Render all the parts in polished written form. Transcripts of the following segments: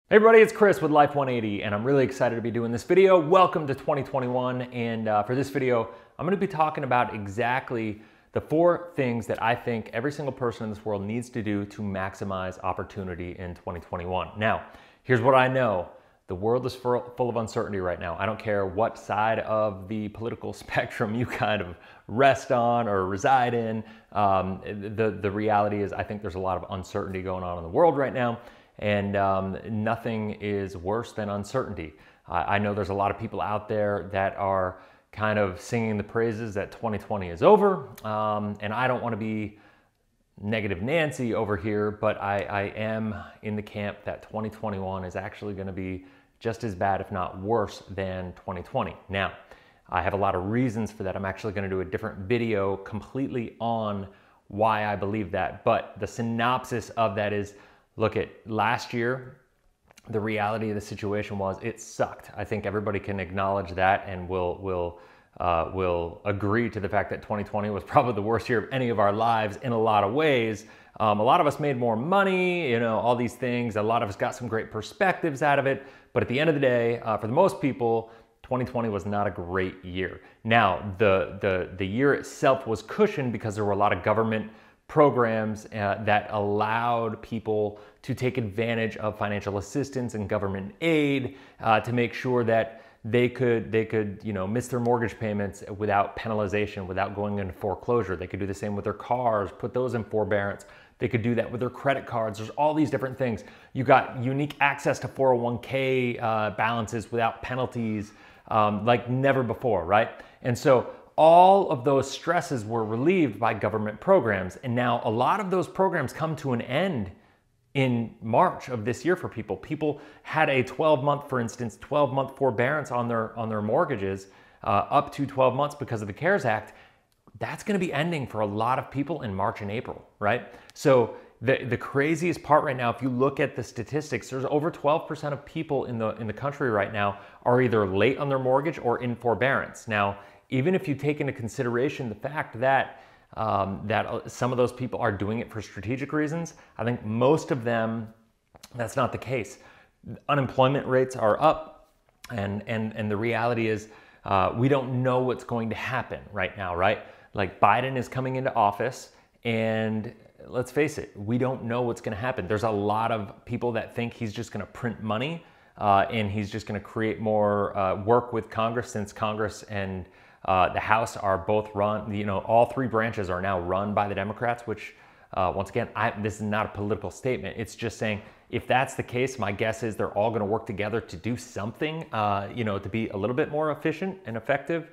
Hey everybody, it's Chris with Life 180 and I'm really excited to be doing this video. Welcome to 2021 and for this video, I'm going to be talking about exactly the 4 things that I think every single person in this world needs to do to maximize opportunity in 2021. Now, here's what I know. The world is full of uncertainty right now. I don't care what side of the political spectrum you kind of rest on or reside in. The reality is I think there's a lot of uncertainty going on in the world right now. And nothing is worse than uncertainty. I know there's a lot of people out there that are kind of singing the praises that 2020 is over. And I don't want to be negative Nancy over here, but I am in the camp that 2021 is actually going to be just as bad, if not worse, than 2020. Now, I have a lot of reasons for that. I'm actually going to do a different video completely on why I believe that. But the synopsis of that is, look, at last year, the reality of the situation was it sucked. I think everybody can acknowledge that and will agree to the fact that 2020 was probably the worst year of any of our lives in a lot of ways. A lot of us made more money, all these things. A lot of us got some great perspectives out of it. But at the end of the day, for the most people, 2020 was not a great year. Now, the year itself was cushioned because there were a lot of government programs that allowed people to take advantage of financial assistance and government aid to make sure that they could miss their mortgage payments without penalization, without going into foreclosure. They could do the same with their cars, put those in forbearance. They could do that with their credit cards. There's all these different things. You got unique access to 401k balances without penalties like never before, right? And so all of those stresses were relieved by government programs. And now a lot of those programs come to an end in March of this year for people. People had a 12-month, for instance, 12-month forbearance on their mortgages up to 12 months because of the CARES Act. That's going to be ending for a lot of people in March and April, right? So the craziest part right now, if you look at the statistics, there's over 12% of people in the country right now are either late on their mortgage or in forbearance. Now, even if you take into consideration the fact that some of those people are doing it for strategic reasons, I think most of them, that's not the case. Unemployment rates are up, and the reality is we don't know what's going to happen right now, right? Like Biden is coming into office, and let's face it, we don't know what's going to happen. There's a lot of people that think he's just going to print money and he's just going to create more work with Congress, since Congress and the House are both run, all 3 branches are now run by the Democrats, which once again, this is not a political statement. It's just saying, if that's the case, my guess is they're all going to work together to do something, to be a little bit more efficient and effective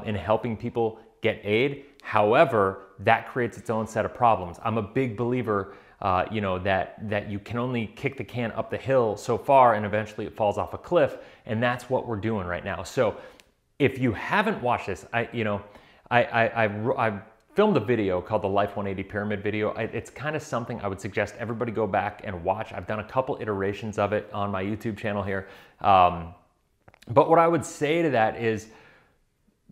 in helping people get aid. However, that creates its own set of problems. I'm a big believer, that you can only kick the can up the hill so far and eventually it falls off a cliff. And that's what we're doing right now. So if you haven't watched this, I filmed a video called the Life 180 Pyramid video. It's kind of something I would suggest everybody go back and watch. I've done a couple iterations of it on my YouTube channel here. But what I would say to that is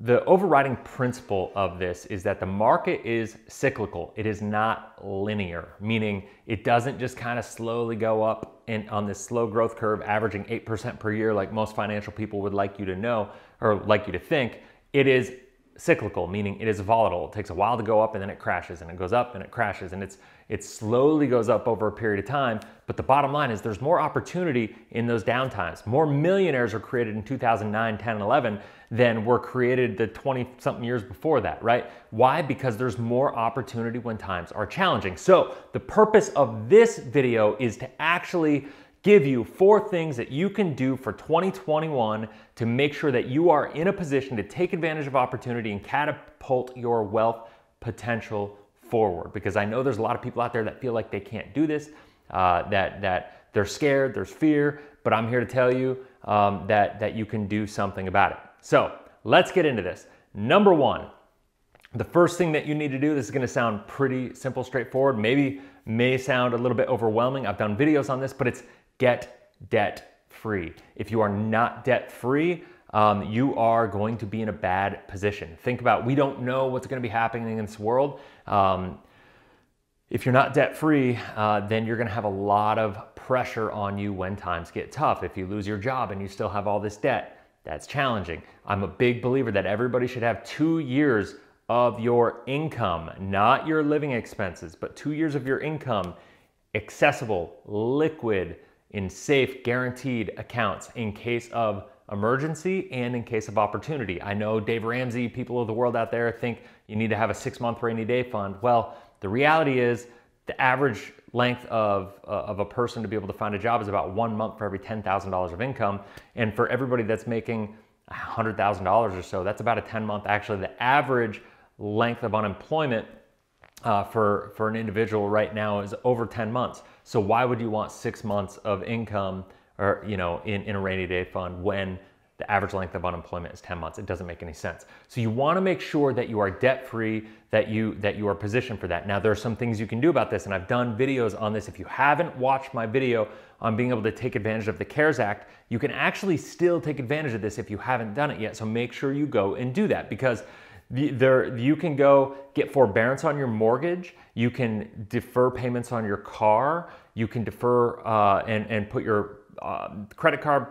the overriding principle of this is that the market is cyclical. It is not linear, meaning it doesn't just kind of slowly go up on this slow growth curve, averaging 8% per year like most financial people would like you to know or like you to think. It is cyclical, meaning it is volatile. It takes a while to go up and then it crashes, and it goes up and it crashes, and it slowly goes up over a period of time. But the bottom line is there's more opportunity in those downtimes. More millionaires are created in 2009, 10, 11 than were created the 20-something years before that, right? Why? Because there's more opportunity when times are challenging. So the purpose of this video is to actually give you 4 things that you can do for 2021 to make sure that you are in a position to take advantage of opportunity and catapult your wealth potential forward. Because I know there's a lot of people out there that feel like they can't do this, that they're scared, there's fear, but I'm here to tell you that you can do something about it. So let's get into this. Number 1, the first thing that you need to do, this is going to sound pretty simple, straightforward, may sound a little bit overwhelming. I've done videos on this, but it's get debt free. If you are not debt free, you are going to be in a bad position. Think about, we don't know what's going to be happening in this world. If you're not debt-free, then you're gonna have a lot of pressure on you when times get tough. If you lose your job and you still have all this debt, that's challenging. I'm a big believer that everybody should have 2 years of your income, not your living expenses, but 2 years of your income accessible, liquid, in safe, guaranteed accounts in case of emergency and in case of opportunity. I know Dave Ramsey, people of the world out there think you need to have a 6-month rainy day fund. Well, the reality is the average length of a person to be able to find a job is about 1 month for every $10,000 of income. And for everybody that's making $100,000 or so, that's about a 10-month. Actually, the average length of unemployment for an individual right now is over 10 months. So why would you want 6 months of income or, in a rainy day fund when the average length of unemployment is 10 months? It doesn't make any sense. So you want to make sure that you are debt-free, that you are positioned for that. Now, there are some things you can do about this, and I've done videos on this. If you haven't watched my video on being able to take advantage of the CARES Act, you can actually still take advantage of this if you haven't done it yet. So make sure you go and do that, because you can go get forbearance on your mortgage, you can defer payments on your car, you can defer and put your credit card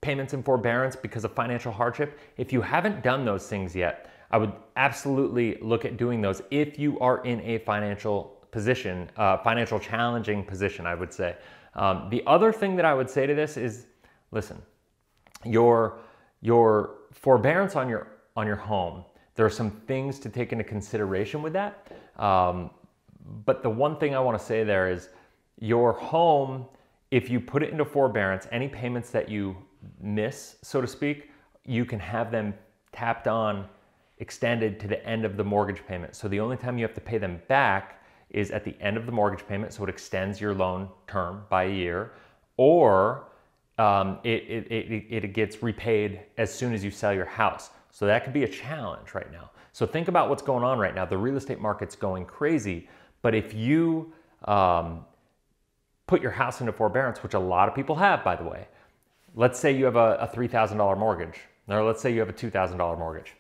payments in forbearance because of financial hardship. If you haven't done those things yet, I would absolutely look at doing those if you are in a financial position, financial challenging position, I would say. The other thing that I would say to this is, listen, your forbearance on your home, there are some things to take into consideration with that. But the one thing I want to say there is your home, if you put it into forbearance, any payments that you miss, so to speak, you can have them tapped on, extended to the end of the mortgage payment. So the only time you have to pay them back is at the end of the mortgage payment, so it extends your loan term by a year, or it gets repaid as soon as you sell your house. So that could be a challenge right now. So think about what's going on right now. The real estate market's going crazy, but if you put your house into forbearance, which a lot of people have, by the way, let's say you have a $3,000 mortgage, or let's say you have a $2,000 mortgage.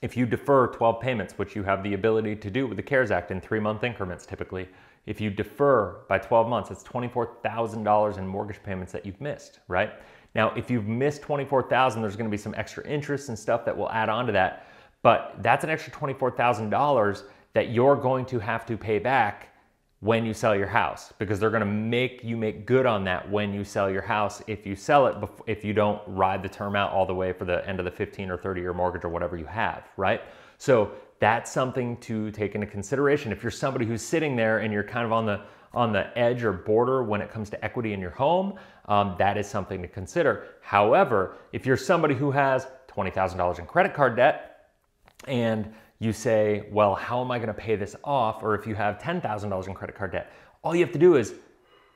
If you defer 12 payments, which you have the ability to do with the CARES Act in 3-month increments typically, if you defer by 12 months, it's $24,000 in mortgage payments that you've missed, right? Now, if you've missed $24,000, there's gonna be some extra interest and stuff that will add on to that, but that's an extra $24,000 that you're going to have to pay back when you sell your house, because they're gonna make you make good on that when you sell your house if you sell it, if you don't ride the term out all the way for the end of the 15 or 30-year mortgage or whatever you have, right? So that's something to take into consideration. If you're somebody who's sitting there and you're kind of on the edge or border when it comes to equity in your home, that is something to consider. However, if you're somebody who has $20,000 in credit card debt and you say, well, how am I gonna pay this off? Or if you have $10,000 in credit card debt, all you have to do is,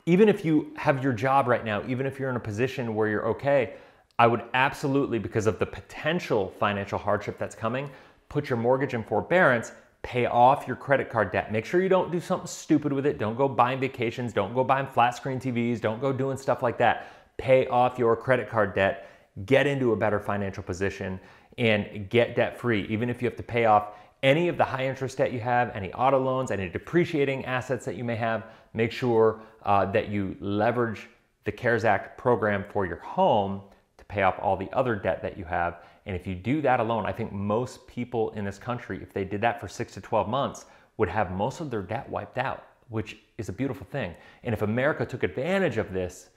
even if you have your job right now, even if you're in a position where you're okay, I would absolutely, because of the potential financial hardship that's coming, put your mortgage in forbearance, pay off your credit card debt. Make sure you don't do something stupid with it. Don't go buying vacations. Don't go buying flat screen TVs. Don't go doing stuff like that. Pay off your credit card debt, get into a better financial position, and get debt free. Even if you have to pay off any of the high interest debt you have, any auto loans, any depreciating assets that you may have, make sure that you leverage the CARES Act program for your home to pay off all the other debt that you have. And if you do that alone, I think most people in this country, if they did that for 6 to 12 months, would have most of their debt wiped out, which is a beautiful thing. And if America took advantage of this,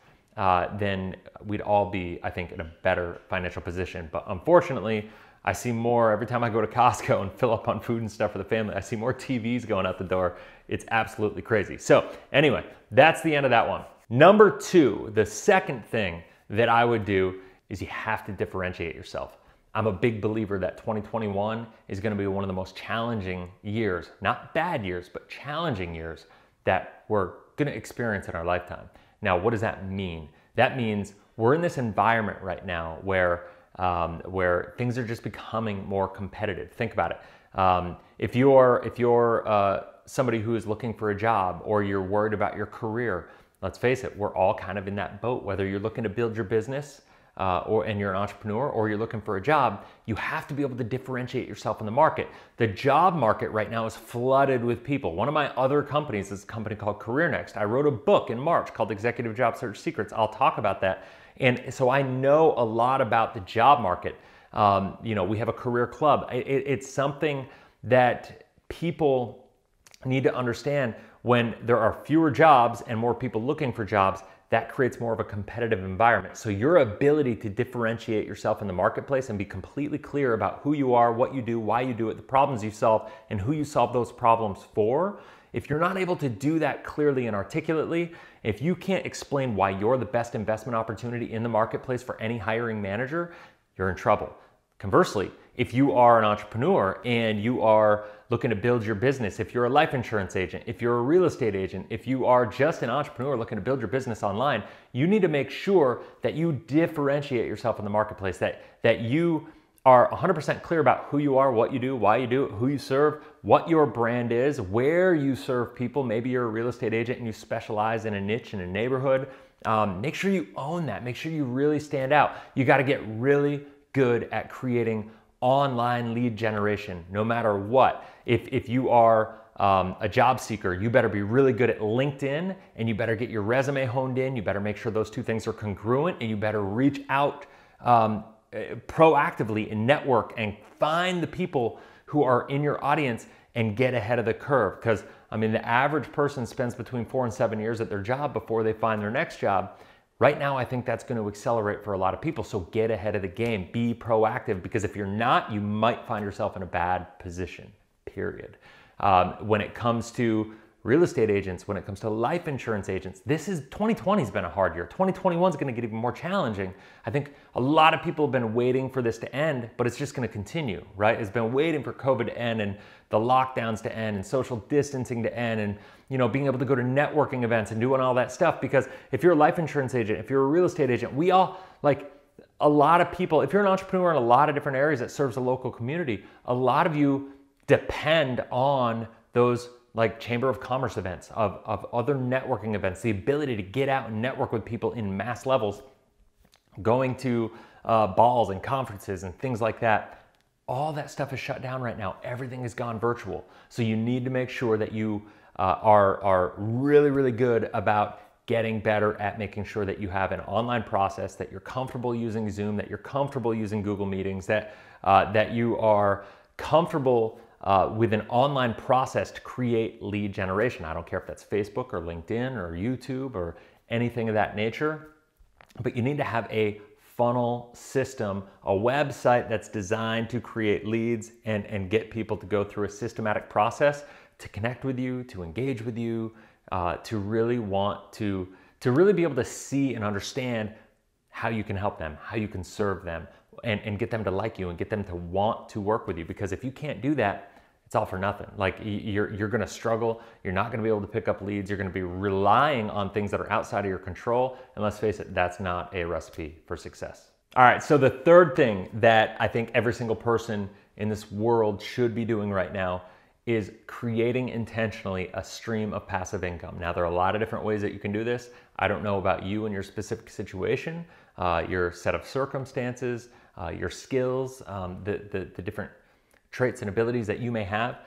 then we'd all be, I think, in a better financial position. But unfortunately, I see more, every time I go to Costco and fill up on food and stuff for the family, I see more TVs going out the door. It's absolutely crazy. So anyway, that's the end of that one. Number 2, the second thing that I would do is you have to differentiate yourself. I'm a big believer that 2021 is going to be one of the most challenging years, not bad years, but challenging years that we're going to experience in our lifetime. Now, what does that mean? That means we're in this environment right now where things are just becoming more competitive. Think about it. If you're somebody who is looking for a job, or you're worried about your career, let's face it, we're all kind of in that boat. Whether you're looking to build your business, and you're an entrepreneur or you're looking for a job, you have to be able to differentiate yourself in the market. The job market right now is flooded with people. One of my other companies is a company called CareerNext. I wrote a book in March called Executive Job Search Secrets. I'll talk about that. And so I know a lot about the job market. We have a career club. It's something that people need to understand. When there are fewer jobs and more people looking for jobs, that creates more of a competitive environment. So your ability to differentiate yourself in the marketplace and be completely clear about who you are, what you do, why you do it, the problems you solve, and who you solve those problems for, if you're not able to do that clearly and articulately, if you can't explain why you're the best investment opportunity in the marketplace for any hiring manager, you're in trouble. Conversely, if you are an entrepreneur and you are looking to build your business, if you're a life insurance agent, if you're a real estate agent, if you are just an entrepreneur looking to build your business online, you need to make sure that you differentiate yourself in the marketplace, that you are 100% clear about who you are, what you do, why you do it, who you serve, what your brand is, where you serve people. Maybe you're a real estate agent and you specialize in a niche in a neighborhood. Make sure you own that. Make sure you really stand out. You got to get really good at creating online lead generation, no matter what. If you are a job seeker, you better be really good at LinkedIn, and you better get your resume honed in. You better make sure those two things are congruent, and you better reach out proactively and network and find the people who are in your audience and get ahead of the curve. Because the average person spends between 4 and 7 years at their job before they find their next job. Right now, I think that's going to accelerate for a lot of people. So get ahead of the game, be proactive, because if you're not, you might find yourself in a bad position, period. When it comes to real estate agents, when it comes to life insurance agents, 2020 has been a hard year. 2021 is going to get even more challenging. I think a lot of people have been waiting for this to end, but it's just going to continue, right? It's been waiting for COVID to end and the lockdowns to end and social distancing to end and being able to go to networking events and doing all that stuff. Because if you're a life insurance agent, if you're a real estate agent, we all, a lot of people, if you're an entrepreneur in a lot of different areas that serves a local community, a lot of you depend on those Chamber of Commerce events, of other networking events, the ability to get out and network with people in mass levels, going to balls and conferences and things like that. All that stuff is shut down right now. Everything has gone virtual. So you need to make sure that you are really, really good about getting better at making sure that you have an online process, that you're comfortable using Zoom, that you're comfortable using Google Meetings, that you are comfortable with an online process to create lead generation. I don't care if that's Facebook or LinkedIn or YouTube or anything of that nature, but you need to have a funnel system, a website that's designed to create leads and get people to go through a systematic process to connect with you, to engage with you, to really want to really be able to see and understand how you can help them, how you can serve them, and get them to like you and get them to want to work with you. Because if you can't do that, it's all for nothing. You're gonna struggle. You're not gonna be able to pick up leads. You're gonna be relying on things that are outside of your control. And let's face it, that's not a recipe for success. All right, so the third thing that I think every single person in this world should be doing right now is creating intentionally a stream of passive income. Now, there are a lot of different ways that you can do this. I don't know about you and your specific situation, your set of circumstances, your skills, the different traits and abilities that you may have,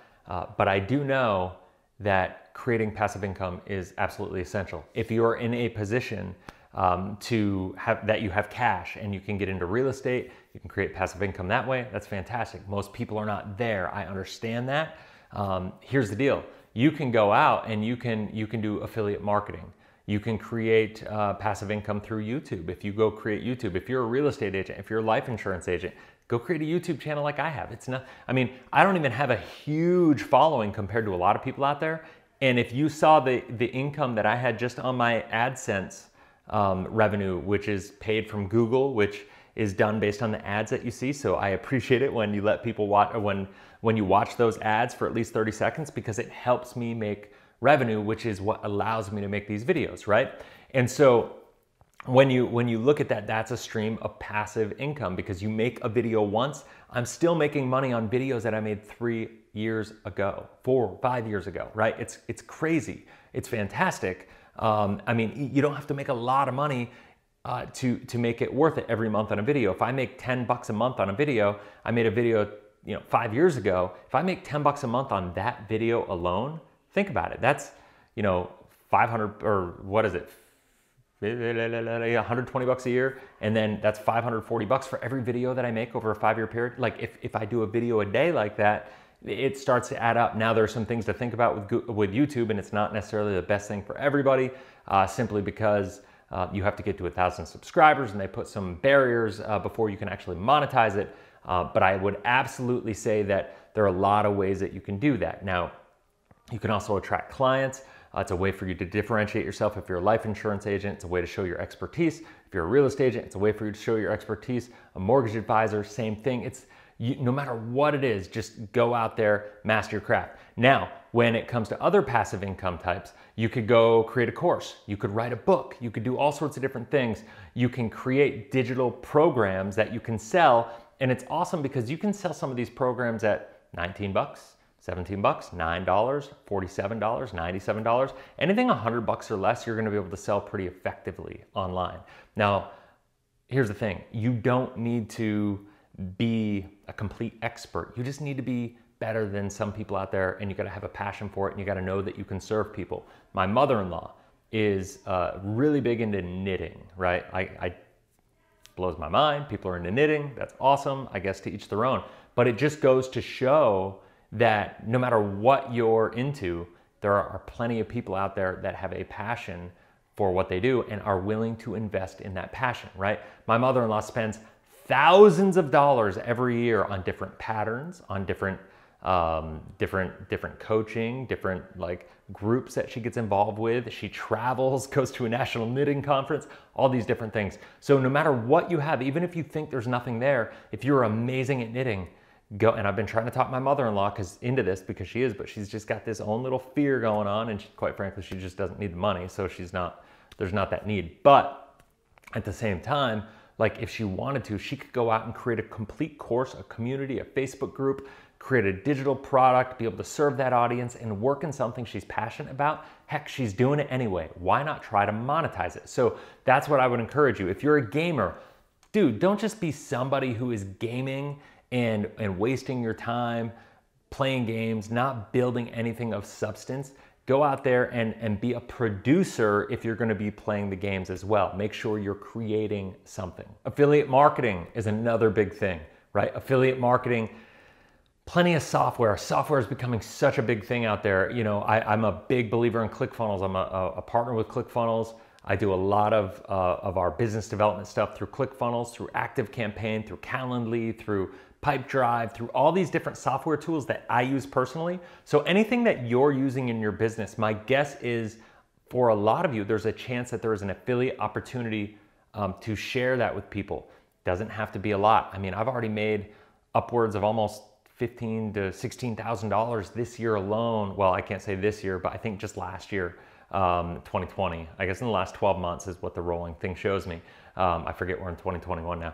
but I do know that creating passive income is absolutely essential. If you're in a position you have cash and you can get into real estate, you can create passive income that way, that's fantastic. Most people are not there. I understand that. Here's the deal. You can go out and you can do affiliate marketing. You can create passive income through YouTube. If you go create YouTube, if you're a real estate agent, if you're a life insurance agent, go create a YouTube channel like I have. It's not, I don't even have a huge following compared to a lot of people out there. And if you saw the income that I had just on my AdSense revenue, which is paid from Google, which is done based on the ads that you see. So I appreciate it when you let people watch, or when you watch those ads for at least 30 seconds, because it helps me make revenue, which is what allows me to make these videos, right? And so when you look at that, that's a stream of passive income, because you make a video once. I'm still making money on videos that I made 3 years ago, 4, 5 years ago, right? It's crazy. It's fantastic. You don't have to make a lot of money to make it worth it every month on a video. If I make 10 bucks a month on a video, I made a video 5 years ago. If I make 10 bucks a month on that video alone, think about it. That's 500, or what is it? 120 bucks a year, and then that's 540 bucks for every video that I make over a 5-year period. Like if I do a video a day like that, it starts to add up. Now there's some things to think about with YouTube, and it's not necessarily the best thing for everybody, simply because you have to get to 1,000 subscribers, and they put some barriers before you can actually monetize it. But I would absolutely say that there are a lot of ways that you can do that. Now, you can also attract clients. It's a way for you to differentiate yourself. If you're a life insurance agent, it's a way to show your expertise. If you're a real estate agent, it's a way for you to show your expertise. A mortgage advisor, same thing. No matter what it is, just go out there, master your craft. Now, when it comes to other passive income types, you could go create a course. You could write a book. You could do all sorts of different things. You can create digital programs that you can sell. And it's awesome because you can sell some of these programs at 19 bucks. 17 bucks, $9, $47, $97. Anything 100 bucks or less, you're gonna be able to sell pretty effectively online. Now, here's the thing. You don't need to be a complete expert. You just need to be better than some people out there, and you gotta have a passion for it, and you gotta know that you can serve people. My mother-in-law is really big into knitting, right? Blows my mind. People are into knitting. That's awesome. I guess to each their own. But it just goes to show that no matter what you're into, there are plenty of people out there that have a passion for what they do and are willing to invest in that passion, right? My mother-in-law spends thousands of dollars every year on different patterns, on different coaching, different like groups that she gets involved with. She travels, goes to a national knitting conference, all these different things. So no matter what you have, even if you think there's nothing there, if you're amazing at knitting, go. And I've been trying to talk my mother-in-law into this because she is, but she's just got this own little fear going on, and quite frankly, she just doesn't need the money, so there's not that need. But at the same time, like if she wanted to, she could go out and create a complete course, a community, a Facebook group, create a digital product, be able to serve that audience and work in something she's passionate about. Heck, she's doing it anyway. Why not try to monetize it? So that's what I would encourage you. If you're a gamer, dude, don't just be somebody who is gaming and wasting your time playing games, not building anything of substance. Go out there and be a producer if you're gonna be playing the games as well. Make sure you're creating something. Affiliate marketing is another big thing, right? Affiliate marketing, plenty of software. Software is becoming such a big thing out there. I'm a big believer in ClickFunnels. I'm a partner with ClickFunnels. I do a lot of our business development stuff through ClickFunnels, through ActiveCampaign, through Calendly, through Pipedrive, through all these different software tools that I use personally. So anything that you're using in your business, my guess is for a lot of you, there's a chance that there is an affiliate opportunity to share that with people. Doesn't have to be a lot. I mean, I've already made upwards of almost $15,000 to $16,000 this year alone. Well, I can't say this year, but I think just last year, 2020. I guess in the last 12 months is what the rolling thing shows me. I forget we're in 2021 now,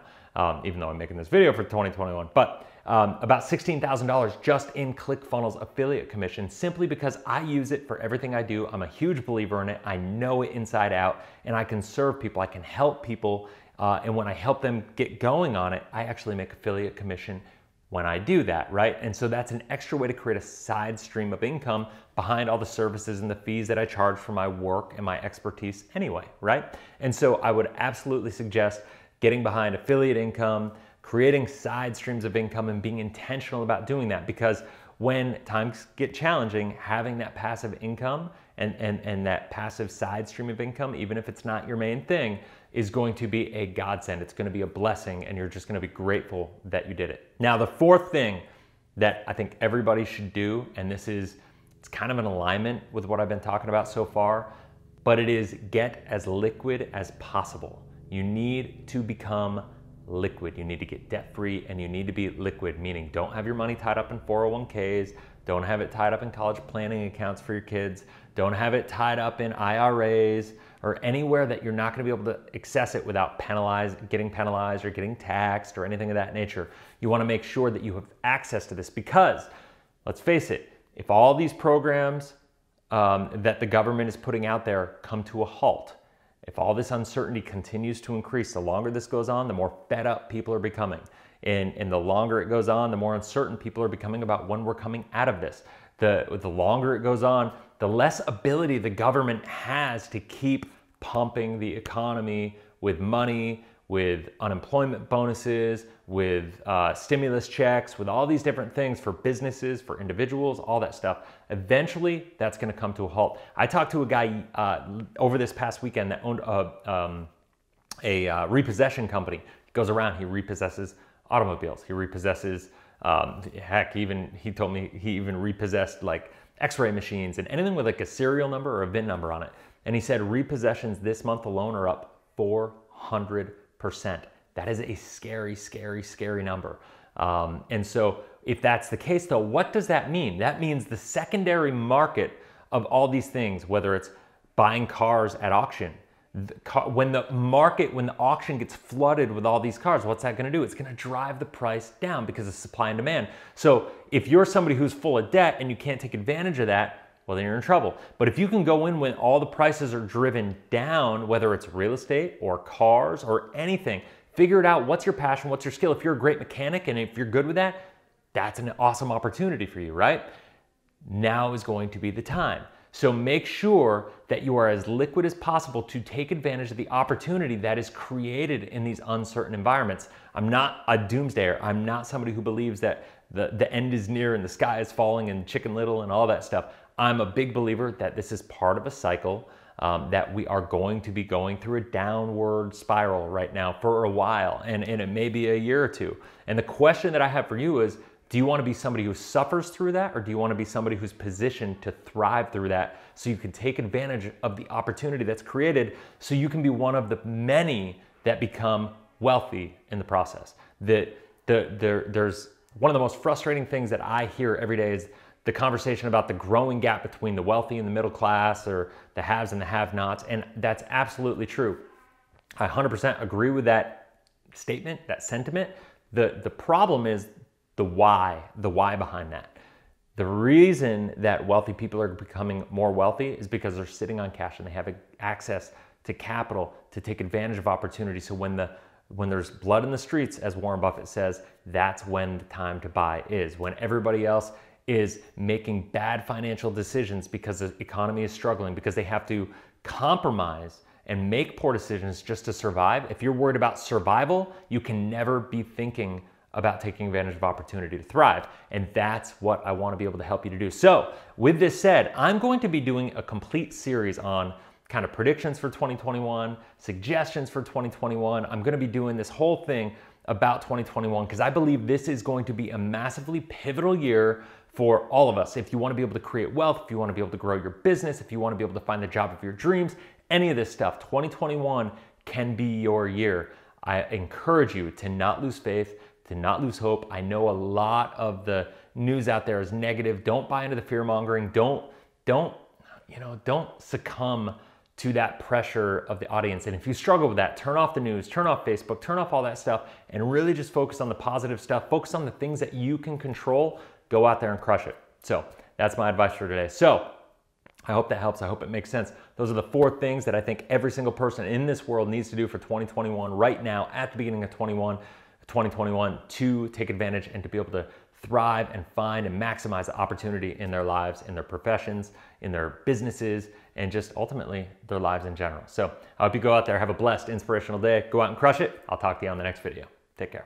even though I'm making this video for 2021. But about $16,000 just in ClickFunnels affiliate commission, simply because I use it for everything I do. I'm a huge believer in it. I know it inside out, and I can serve people. I can help people. And when I help them get going on it, I actually make affiliate commission when I do that, right? And so that's an extra way to create a side stream of income behind all the services and the fees that I charge for my work and my expertise anyway, right? And so I would absolutely suggest getting behind affiliate income, creating side streams of income, and being intentional about doing that, because when times get challenging, having that passive income and that passive side stream of income, even if it's not your main thing, is going to be a godsend. It's going to be a blessing, and you're just going to be grateful that you did it. Now, the fourth thing that I think everybody should do, and it's kind of in alignment with what I've been talking about so far, but it is get as liquid as possible. You need to become liquid. You need to get debt-free, and you need to be liquid, meaning don't have your money tied up in 401ks, don't have it tied up in college planning accounts for your kids, don't have it tied up in IRAs or anywhere that you're not going to be able to access it without getting penalized or getting taxed or anything of that nature. You want to make sure that you have access to this, because let's face it, if all these programs that the government is putting out there come to a halt, If all this uncertainty continues to increase, the longer this goes on, the more fed up people are becoming. And the longer it goes on, the more uncertain people are becoming about when we're coming out of this. The longer it goes on, the less ability the government has to keep pumping the economy with money, with unemployment bonuses, with stimulus checks, with all these different things for businesses, for individuals, all that stuff. Eventually, that's gonna come to a halt. I talked to a guy over this past weekend that owned a repossession company. He goes around, he repossesses automobiles. He repossesses, heck, he told me he even repossessed like x-ray machines and anything with like a serial number or a VIN number on it. And he said repossessions this month alone are up 400%. That is a scary, scary, scary number. And so if that's the case though, what does that mean? That means the secondary market of all these things, whether it's buying cars at auction, when the auction gets flooded with all these cars, what's that gonna do? It's gonna drive the price down because of supply and demand. So if you're somebody who's full of debt and you can't take advantage of that, well, then you're in trouble. But if you can go in when all the prices are driven down, whether it's real estate or cars or anything, figure it out. What's your passion? What's your skill? If you're a great mechanic and if you're good with that, that's an awesome opportunity for you, right? Now is going to be the time. So make sure that you are as liquid as possible to take advantage of the opportunity that is created in these uncertain environments. I'm not a doomsdayer. I'm not somebody who believes that the end is near and the sky is falling and Chicken Little and all that stuff. I'm a big believer that this is part of a cycle, that we are going to be going through a downward spiral right now for a while, and it may be a year or two. And the question that I have for you is, do you want to be somebody who suffers through that, or do you want to be somebody who's positioned to thrive through that so you can take advantage of the opportunity that's created so you can be one of the many that become wealthy in the process? There's one of the most frustrating things that I hear every day is the conversation about the growing gap between the wealthy and the middle class, or the haves and the have-nots, and that's absolutely true. I 100% agree with that statement, that sentiment. The problem is the why behind that. The reason that wealthy people are becoming more wealthy is because they're sitting on cash and they have access to capital to take advantage of opportunity. So when there's blood in the streets, as Warren Buffett says, that's when the time to buy is. When everybody else is making bad financial decisions because the economy is struggling, because they have to compromise and make poor decisions just to survive. If you're worried about survival, you can never be thinking about taking advantage of opportunity to thrive. And that's what I want to be able to help you to do. So with this said, I'm going to be doing a complete series on kind of predictions for 2021, suggestions for 2021. I'm going to be doing this whole thing about 2021 because I believe this is going to be a massively pivotal year for all of us. If you want to be able to create wealth, if you want to be able to grow your business, if you want to be able to find the job of your dreams, any of this stuff, 2021 can be your year. I encourage you to not lose faith, to not lose hope. I know a lot of the news out there is negative. Don't buy into the fear mongering. Don't succumb to that pressure of the audience. And if you struggle with that, turn off the news, turn off Facebook, turn off all that stuff, and really just focus on the positive stuff. Focus on the things that you can control. Go out there and crush it. So that's my advice for today. So I hope that helps. I hope it makes sense. Those are the 4 things that I think every single person in this world needs to do for 2021 right now at the beginning of 2021 to take advantage and to be able to thrive and find and maximize the opportunity in their lives, in their professions, in their businesses, and just ultimately their lives in general. So I hope you go out there, have a blessed, inspirational day. Go out and crush it. I'll talk to you on the next video. Take care.